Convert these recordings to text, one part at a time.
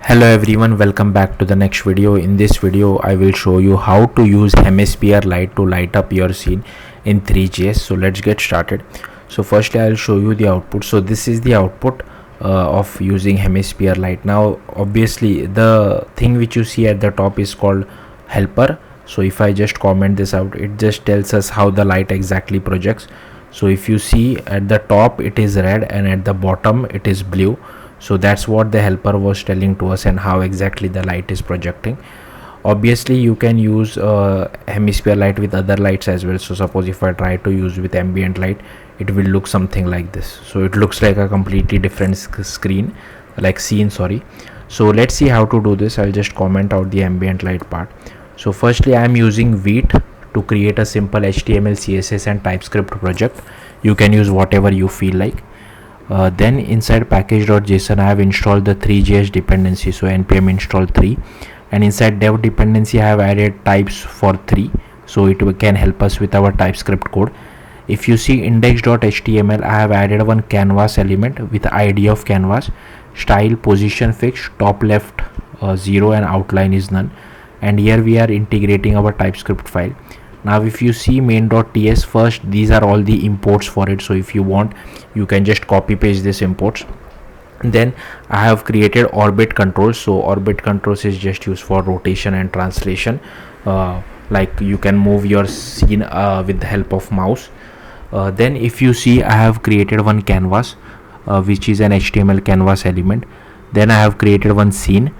Hello everyone, welcome back to the next video. In this video I will show you how to use HemisphereLight to light up your scene in ThreeJS. So let's get started. So firstly I'll show you the output. So this is the output of using HemisphereLight. Now obviously the thing which you see at the top is called helper. So if I just comment this out, it just tells us how the light exactly projects. So if you see at the top it is red and at the bottom it is blue. So that's what the helper was telling to us and how exactly the light is projecting. Obviously you can use HemisphereLight with other lights as well. So suppose if I try to use with ambient light, it will look something like this. So it looks like a completely different scene. So let's see how to do this. I'll just comment out the ambient light part. So firstly I am using Vite to create a simple HTML, CSS and TypeScript project. You can use whatever you feel like. Then inside package.json I have installed the ThreeJS dependency, so npm install 3, and inside dev dependency I have added types for 3, so it can help us with our TypeScript code. If you see index.html, I have added one canvas element with ID of canvas, style position fixed, top left 0 and outline is none, and here we are integrating our TypeScript file. Now if you see main.ts, first these are all the imports for it, so if you want you can just copy paste this imports. Then I have created orbit controls. So orbit controls is just used for rotation and translation, like you can move your scene with the help of mouse. Then if you see I have created one canvas which is an HTML canvas element. Then I have created one scene.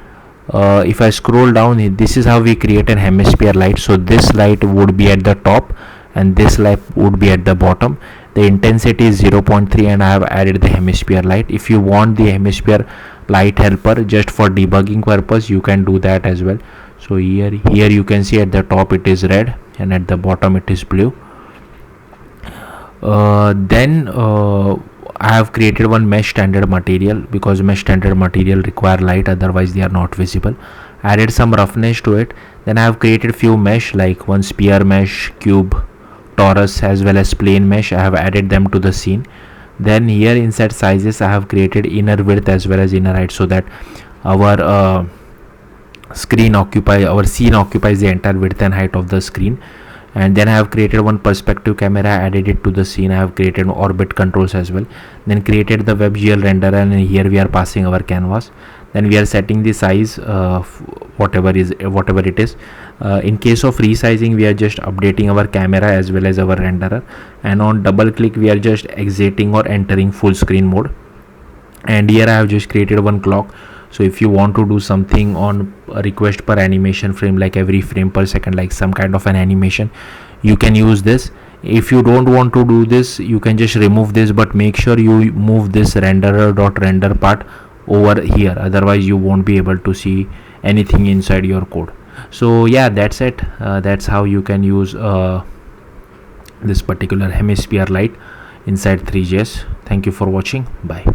If I scroll down, this is how we create an HemisphereLight. So this light would be at the top and this light would be at the bottom. The intensity is 0.3 and I have added the HemisphereLight. If you want the HemisphereLight helper just for debugging purpose, you can do that as well. So here you can see at the top it is red and at the bottom it is blue. I have created one mesh standard material because mesh standard material require light, otherwise they are not visible. Added some roughness to it. Then I have created few mesh like one sphere mesh, cube, torus as well as plane mesh. I have added them to the scene. Then here inside sizes I have created inner width as well as inner height, so that our scene occupies the entire width and height of the screen. And then I have created one perspective camera, added it to the scene. I have created orbit controls as well. Then created the WebGL renderer, and here we are passing our canvas. Then we are setting the size whatever it is. In case of resizing, we are just updating our camera as well as our renderer, and on double click we are just exiting or entering full screen mode. And here I have just created one clock. So if you want to do something on a request per animation frame, like every frame per second, like some kind of an animation, you can use this. If you don't want to do this, you can just remove this, but make sure you move this renderer.render part over here, otherwise you won't be able to see anything inside your code. So yeah, that's it. That's how you can use this particular HemisphereLight inside ThreeJS. Thank you for watching. Bye.